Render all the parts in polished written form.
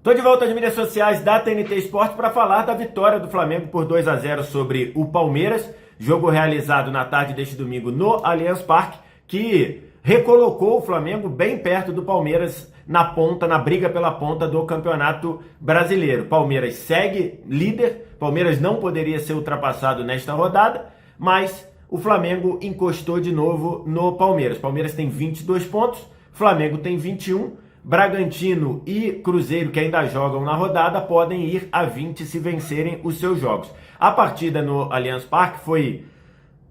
Tô de volta às mídias sociais da TNT Esporte para falar da vitória do Flamengo por 2-0 sobre o Palmeiras, jogo realizado na tarde deste domingo no Allianz Parque, que recolocou o Flamengo bem perto do Palmeiras na ponta, na briga pela ponta do Campeonato Brasileiro. Palmeiras segue líder, Palmeiras não poderia ser ultrapassado nesta rodada, mas o Flamengo encostou de novo no Palmeiras. Palmeiras tem 22 pontos, Flamengo tem 21. Bragantino e Cruzeiro, que ainda jogam na rodada, podem ir a 20 se vencerem os seus jogos. A partida no Allianz Parque foi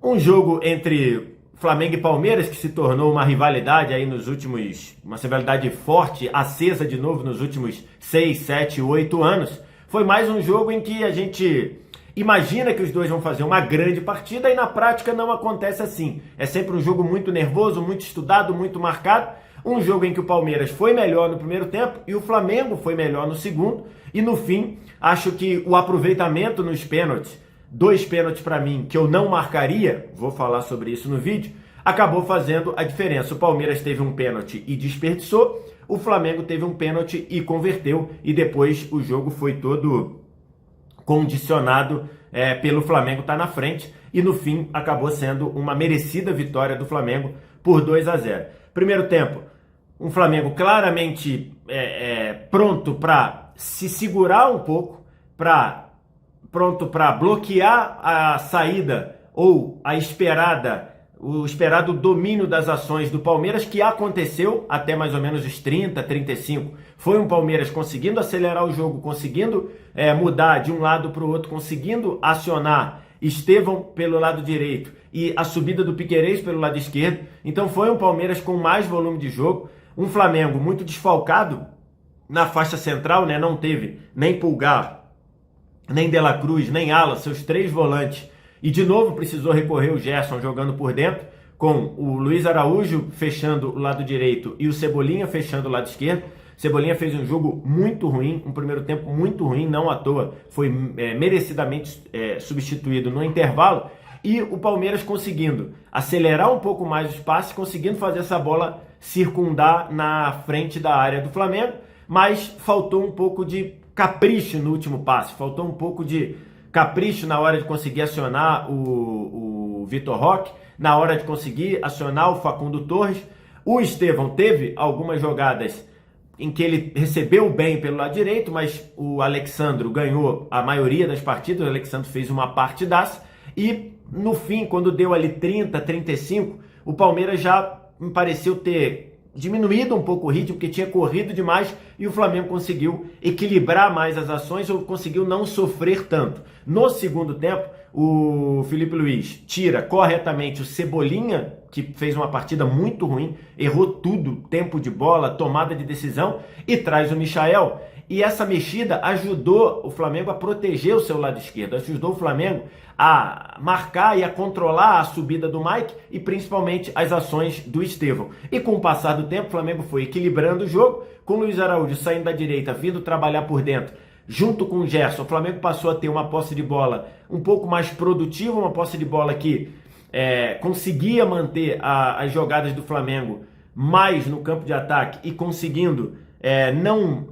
um jogo entre Flamengo e Palmeiras, que se tornou uma rivalidade aí nos últimos, uma rivalidade forte, acesa de novo nos últimos 6, 7, 8 anos. Foi mais um jogo em que a gente imagina que os dois vão fazer uma grande partida e na prática não acontece assim. É sempre um jogo muito nervoso, muito estudado, muito marcado. Um jogo em que o Palmeiras foi melhor no primeiro tempo e o Flamengo foi melhor no segundo. E no fim, acho que o aproveitamento nos pênaltis, 2 pênaltis para mim que eu não marcaria, vou falar sobre isso no vídeo, acabou fazendo a diferença. O Palmeiras teve um pênalti e desperdiçou, o Flamengo teve um pênalti e converteu. E depois o jogo foi todo condicionado pelo Flamengo estar na frente. E no fim acabou sendo uma merecida vitória do Flamengo por 2-0. Primeiro tempo, um Flamengo claramente pronto para se segurar um pouco, pronto para bloquear a saída ou o esperado domínio das ações do Palmeiras, que aconteceu até mais ou menos os 30, 35. Foi um Palmeiras conseguindo acelerar o jogo, conseguindo mudar de um lado para o outro, conseguindo acionar Estevão pelo lado direito e a subida do Piquerez pelo lado esquerdo. Então foi um Palmeiras com mais volume de jogo, um Flamengo muito desfalcado na faixa central, né? Não teve nem Pulgar, nem De La Cruz, nem Ala, seus 3 volantes. E de novo precisou recorrer o Gerson jogando por dentro, com o Luiz Araújo fechando o lado direito e o Cebolinha fechando o lado esquerdo. Cebolinha fez um jogo muito ruim, um primeiro tempo muito ruim, não à toa, foi merecidamente substituído no intervalo. E o Palmeiras conseguindo acelerar um pouco mais os passes, conseguindo fazer essa bola circundar na frente da área do Flamengo, mas faltou um pouco de capricho no último passe, faltou um pouco de capricho na hora de conseguir acionar o Vitor Roque, na hora de conseguir acionar o Facundo Torres. O Estevão teve algumas jogadas em que ele recebeu bem pelo lado direito, mas o Alexandro ganhou a maioria das partidas, o Alexandro fez uma partidaça, e no fim, quando deu ali 30, 35, o Palmeiras já me pareceu ter diminuído um pouco o ritmo, porque tinha corrido demais, e o Flamengo conseguiu equilibrar mais as ações, ou conseguiu não sofrer tanto. No segundo tempo, o Felipe Luiz tira corretamente o Cebolinha, que fez uma partida muito ruim, errou tudo, tempo de bola, tomada de decisão, e traz o Michael. E essa mexida ajudou o Flamengo a proteger o seu lado esquerdo, ajudou o Flamengo a marcar e a controlar a subida do Mike e principalmente as ações do Estevão. E com o passar do tempo, o Flamengo foi equilibrando o jogo, com o Luiz Araújo saindo da direita, vindo trabalhar por dentro, junto com o Gerson. O Flamengo passou a ter uma posse de bola um pouco mais produtiva, uma posse de bola que conseguia manter as jogadas do Flamengo mais no campo de ataque e conseguindo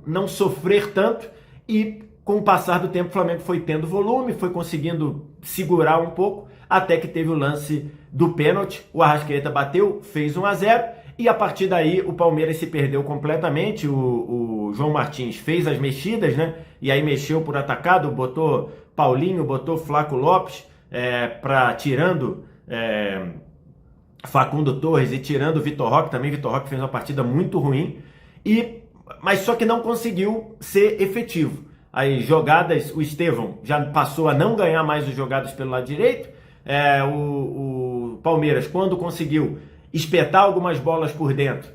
não sofrer tanto. E com o passar do tempo o Flamengo foi tendo volume, foi conseguindo segurar um pouco, até que teve o lance do pênalti. O Arrascaeta bateu, fez 1-0, e a partir daí o Palmeiras se perdeu completamente. O João Martins fez as mexidas, né? E aí mexeu por atacado, botou Paulinho, botou Flaco Lopes, tirando Facundo Torres e tirando o Vitor Roque também. Vitor Roque fez uma partida muito ruim, mas só que não conseguiu ser efetivo. As jogadas, o Estevão já passou a não ganhar mais as jogadas pelo lado direito. O Palmeiras, quando conseguiu espetar algumas bolas por dentro,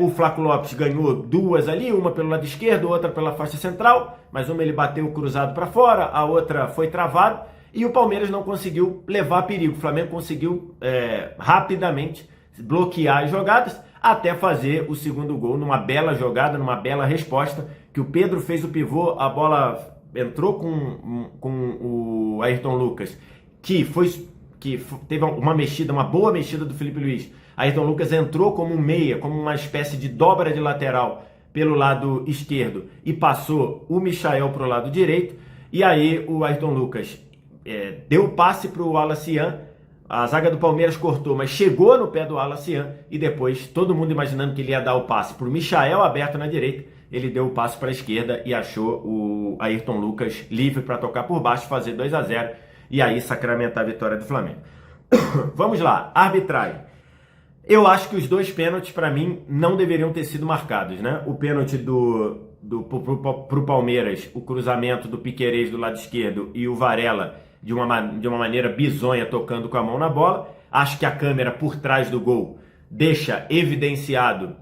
o Flaco Lopes ganhou 2 ali, uma pelo lado esquerdo, outra pela faixa central, mas uma ele bateu cruzado para fora, a outra foi travado, e o Palmeiras não conseguiu levar perigo. O Flamengo conseguiu rapidamente bloquear as jogadas, até fazer o segundo gol numa bela jogada, numa bela resposta, que o Pedro fez o pivô, a bola entrou com o Ayrton Lucas, que teve uma boa mexida do Felipe Luiz. Ayrton Lucas entrou como um meia, como uma espécie de dobra de lateral pelo lado esquerdo e passou o Michael para o lado direito. E aí o Ayrton Lucas deu o passe para o Wallace Ian. A zaga do Palmeiras cortou, mas chegou no pé do Wallace Ian. E depois, todo mundo imaginando que ele ia dar o passe para o Michael aberto na direita, ele deu o passe para a esquerda e achou o Ayrton Lucas livre para tocar por baixo, fazer 2-0 e aí sacramentar a vitória do Flamengo. Vamos lá, arbitragem. Eu acho que os dois pênaltis, para mim, não deveriam ter sido marcados, né? O pênalti pro Palmeiras, o cruzamento do Piquerez do lado esquerdo e o Varela de uma maneira bizonha tocando com a mão na bola. Acho que a câmera por trás do gol deixa evidenciado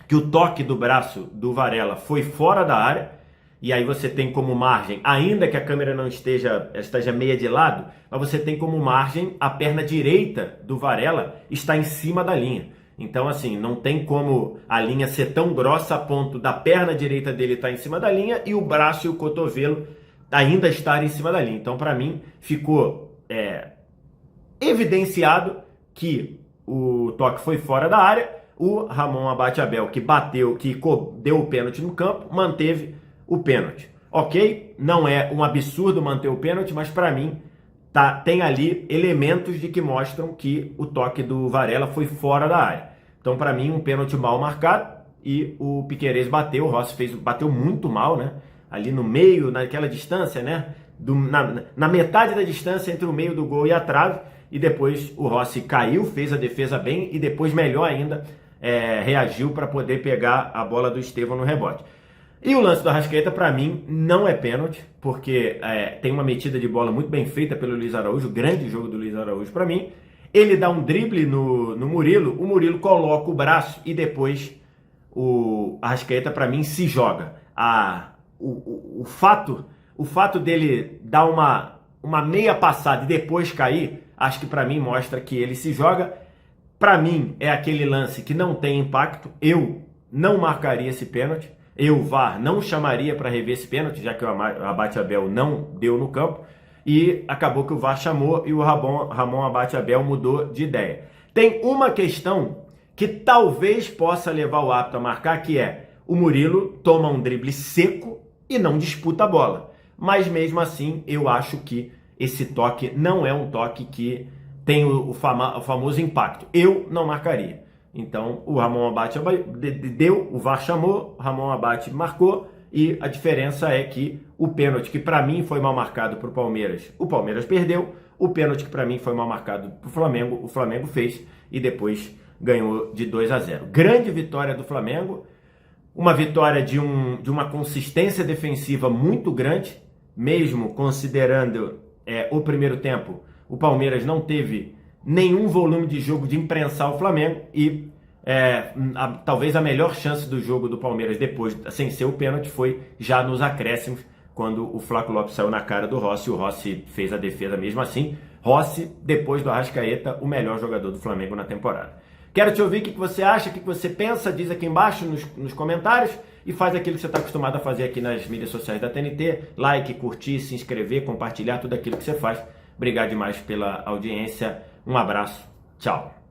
que o toque do braço do Varela foi fora da área. E aí você tem como margem, ainda que a câmera não esteja meia de lado, mas você tem como margem a perna direita do Varela está em cima da linha. Então, assim, não tem como a linha ser tão grossa a ponto da perna direita dele estar em cima da linha e o braço e o cotovelo ainda estarem em cima da linha. Então, para mim, ficou evidenciado que o toque foi fora da área. O Ramon Abate Abel, que deu o pênalti no campo, manteve o pênalti. Ok? Não é um absurdo manter o pênalti, mas para mim tem ali elementos de que mostram que o toque do Varela foi fora da área. Então, para mim, um pênalti mal marcado e o Piquerez bateu, o Rossi bateu muito mal, né? Ali no meio, naquela distância, né? Na metade da distância entre o meio do gol e a trave, e depois o Rossi caiu, fez a defesa bem e depois, melhor ainda, reagiu para poder pegar a bola do Estevão no rebote. E o lance do Arrascaeta, para mim, não é pênalti, porque tem uma metida de bola muito bem feita pelo Luiz Araújo, grande jogo do Luiz Araújo para mim. Ele dá um drible no Murilo, o Murilo coloca o braço e depois o Arrascaeta, para mim, se joga. O fato dele dar uma meia passada e depois cair, acho que para mim mostra que ele se joga. Para mim, é aquele lance que não tem impacto. Eu não marcaria esse pênalti. O VAR não chamaria para rever esse pênalti, já que o Abate Abel não deu no campo. E acabou que o VAR chamou e o Ramon Abate Abel mudou de ideia. Tem uma questão que talvez possa levar o árbitro a marcar, que é o Murilo toma um drible seco e não disputa a bola. Mas mesmo assim, eu acho que esse toque não é um toque que tem o famoso impacto. Eu não marcaria. Então, o Ramon Abate deu, o VAR chamou, o Ramon Abate marcou, e a diferença é que o pênalti que para mim foi mal marcado para o Palmeiras perdeu, o pênalti que para mim foi mal marcado para o Flamengo fez e depois ganhou de 2-0. Grande vitória do Flamengo, uma vitória de uma consistência defensiva muito grande, mesmo considerando o primeiro tempo, o Palmeiras não teve nenhum volume de jogo de imprensar o Flamengo e talvez a melhor chance do jogo do Palmeiras depois, sem ser o pênalti, foi já nos acréscimos, quando o Flávio Lopes saiu na cara do Rossi, o Rossi fez a defesa mesmo assim. Rossi, depois do Arrascaeta, o melhor jogador do Flamengo na temporada. Quero te ouvir o que você acha, o que você pensa, diz aqui embaixo nos comentários e faz aquilo que você está acostumado a fazer aqui nas mídias sociais da TNT, like, curtir, se inscrever, compartilhar, tudo aquilo que você faz. Obrigado demais pela audiência. Um abraço. Tchau.